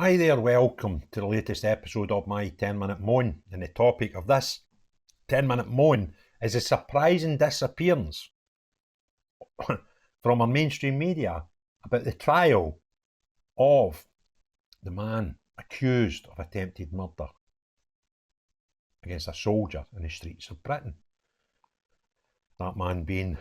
Hi there, welcome to the latest episode of my 10-minute moan, and the topic of this 10-minute moan is a surprising disappearance from our mainstream media about the trial of the man accused of attempted murder against a soldier in the streets of Britain. That man being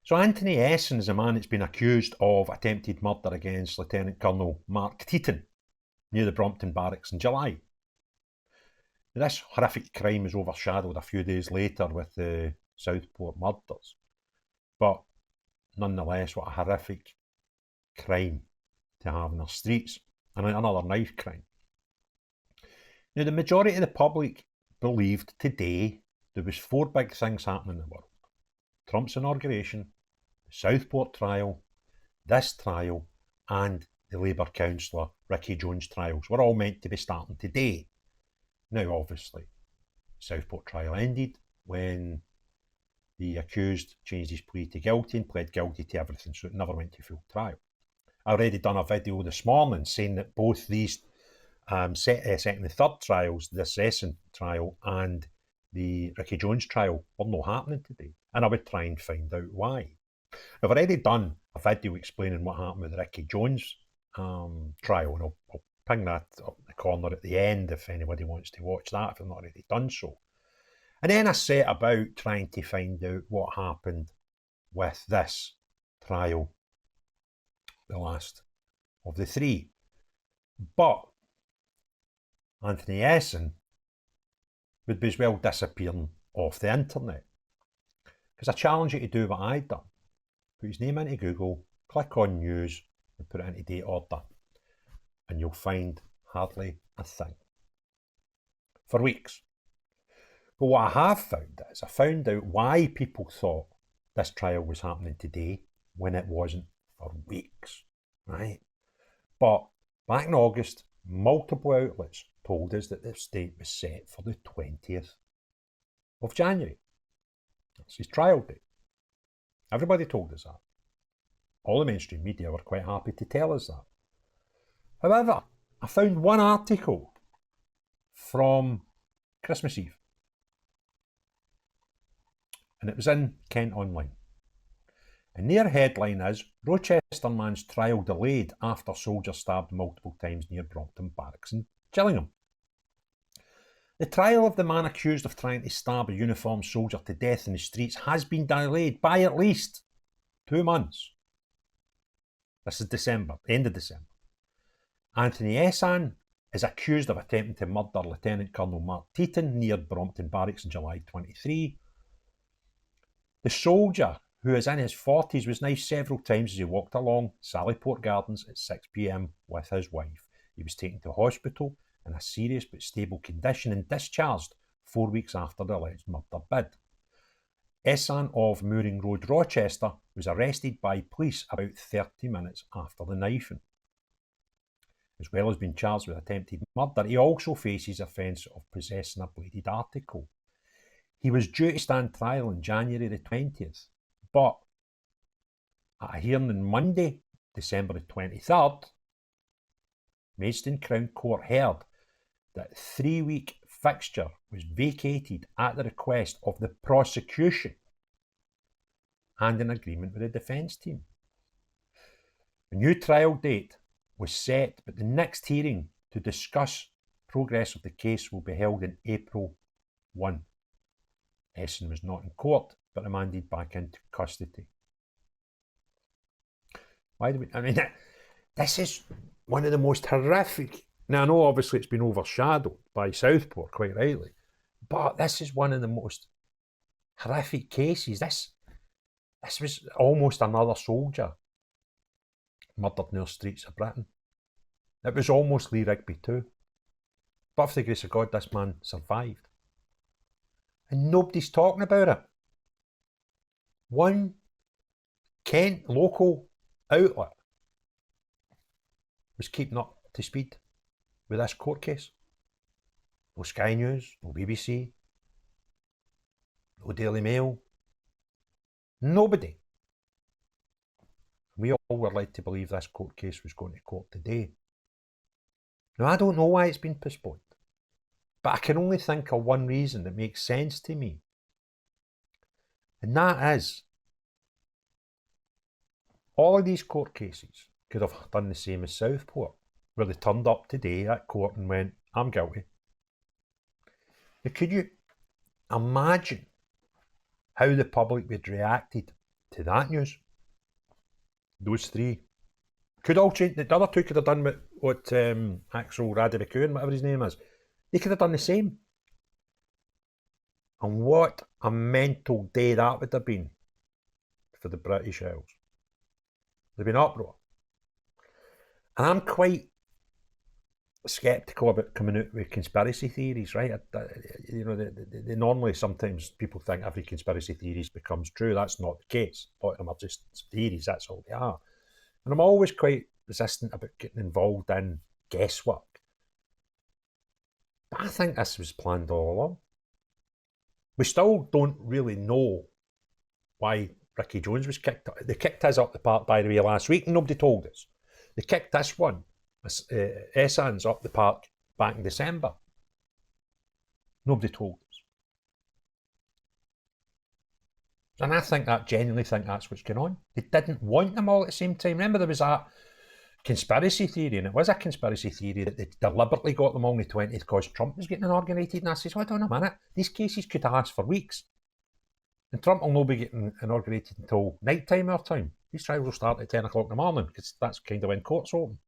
So Anthony Esan is a man that's been accused of attempted murder against Lt Col Mark Teeton near the Brompton Barracks in July. This horrific crime is overshadowed a few days later with the Southport murders. But nonetheless, what a horrific crime to have in our streets, and another knife crime. Now, the majority of the public believed today there was four big things happening in the world. Trump's inauguration, the Southport trial, this trial, and the Labour councillor Ricky Jones trials were all meant to be starting today. Now, obviously, the Southport trial ended when the accused changed his plea to guilty and pled guilty to everything, so it never went to full trial. I already done a video this morning saying that both these second and third trials, this Esan trial and the Ricky Jones trial, were not happening today, and I would try and find out why. I've already done a video explaining what happened with the Ricky Jones trial, and I'll ping that up in the corner at the end if anybody wants to watch that, if I've not already done so. And then I set about trying to find out what happened with this trial, the last of the three. But Anthony Esan would be as well disappearing off the internet, because I challenge you to do what I've done. Put his name into Google, click on news and put it into date order, and you'll find hardly a thing for weeks. But what I have found is I found out why people thought this trial was happening today when it wasn't for weeks, right? But back in August, multiple outlets told us that the date was set for the 20th of January. That's his trial date. Everybody told us that. All the mainstream media were quite happy to tell us that. However, I found one article from Christmas Eve, and it was in Kent Online. And their headline is, Rochester man's trial delayed after soldier stabbed multiple times near Brompton Barracks in Gillingham. The trial of the man accused of trying to stab a uniformed soldier to death in the streets has been delayed by at least 2 months. This is December, end of December. Anthony Esan is accused of attempting to murder Lt Col Mark Teeton near Brompton Barracks in July 23. The soldier, who is in his 40s, was knifed several times as he walked along Sallyport Gardens at 6 p.m. with his wife. He was taken to hospital in a serious but stable condition and discharged 4 weeks after the alleged murder bid. Esan of Mooring Road, Rochester, was arrested by police about 30 minutes after the knifing. As well as being charged with attempted murder, he also faces offence of possessing a bladed article. He was due to stand trial on January the 20th, but at a hearing on Monday, December the 23rd, Maidstone Crown Court heard that 3-week fixture was vacated at the request of the prosecution and in agreement with the defence team. A new trial date was set, but the next hearing to discuss progress of the case will be held in April 1. Esan was not in court, but remanded back into custody. Why do we? I mean, this is one of the most horrific. Now, I know obviously it's been overshadowed by Southport, quite rightly, but this is one of the most horrific cases. This was almost another soldier murdered in the streets of Britain. It was almost Lee Rigby too. But for the grace of God, this man survived. And nobody's talking about it. One Kent local outlet was keeping up to speed with this court case. No Sky News, no BBC, no Daily Mail. Nobody. We all were led to believe this court case was going to court today. Now, I don't know why it's been postponed, but I can only think of one reason that makes sense to me. And that is, all of these court cases could have done the same as Southport, where they turned up today at court and went, I'm guilty. Now, could you imagine how the public would reacted to that news? Those three could all change. The other two could have done what Axel Radibekun, whatever his name is, they could have done the same. And what a mental day that would have been for the British Isles. There'd been uproar. And I'm quite sceptical about coming out with conspiracy theories, right? You know, they normally, sometimes people think every conspiracy theory becomes true. That's not the case. A lot of them are just theories, that's all they are. And I'm always quite resistant about getting involved in guesswork. But I think this was planned all along. We still don't really know why Ricky Jones was kicked. They kicked his up the park, by the way, last week, and nobody told us. They kicked this one, Esan's, up the park back in December. Nobody told us. And I genuinely think that's what's going on. They didn't want them all at the same time. Remember, there was that conspiracy theory, and it was a conspiracy theory that they deliberately got them on the 20th because Trump was getting inaugurated. And I said, hold on a minute, these cases could last for weeks. And Trump will not be getting inaugurated until night time our time. These trials will start at 10 o'clock in the morning because that's kind of when courts open.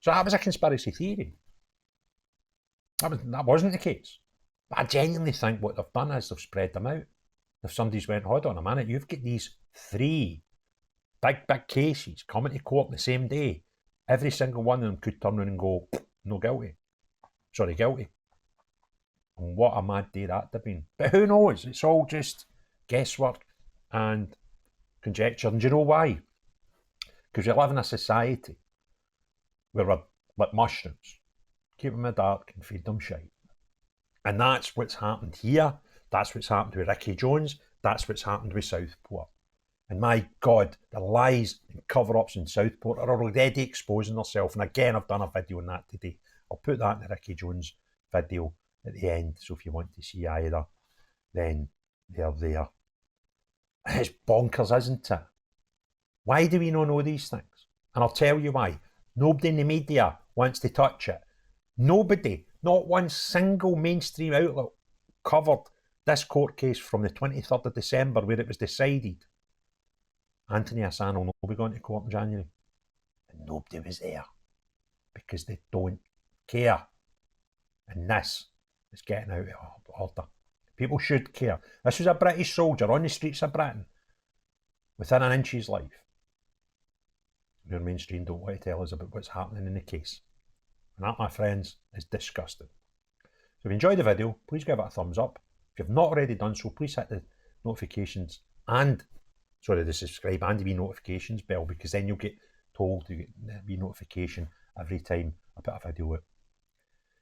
So that was a conspiracy theory. That wasn't the case. But I genuinely think what they've done is they've spread them out. If somebody's went, hold on a minute, you've got these three big cases coming to court the same day. Every single one of them could turn around and go, no, guilty. Sorry, guilty. And what a mad day that'd have been. But who knows? It's all just guesswork and conjecture. And do you know why? Because we live in a society where we're like mushrooms. Keep them in the dark and feed them shite. And that's what's happened here. That's what's happened with Ricky Jones. That's what's happened with Southport. And my God, the lies and cover-ups in Southport are already exposing themselves. And again, I've done a video on that today. I'll put that in the Ricky Jones video at the end. So if you want to see either, then they're there. And it's bonkers, isn't it? Why do we not know these things? And I'll tell you why. Nobody in the media wants to touch it. Nobody, not one single mainstream outlet covered this court case from the 23rd of December where it was decided Anthony Esan will not be going to court in January. And nobody was there because they don't care. And this is getting out of order. People should care. This was a British soldier on the streets of Britain within an inch's life. Your mainstream don't want to tell us about what's happening in the case. And that, my friends, is disgusting. So if you enjoyed the video, please give it a thumbs up. If you've not already done so, please hit the notifications and, the subscribe and the wee notifications bell, because then you'll get told to get the wee notification every time I put a video out.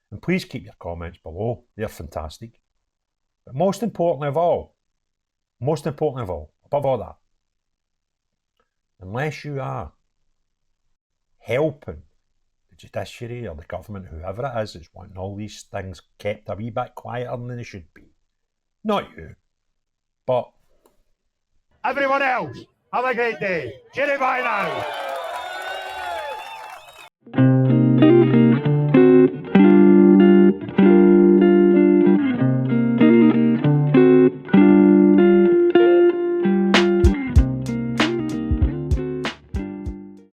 And please keep your comments below. They're fantastic. But most importantly of all, above all that, unless you are helping the judiciary or the government, whoever it is wanting all these things kept a wee bit quieter than they should be. Not you, but everyone else. Have a great day. Cheerio, bye now.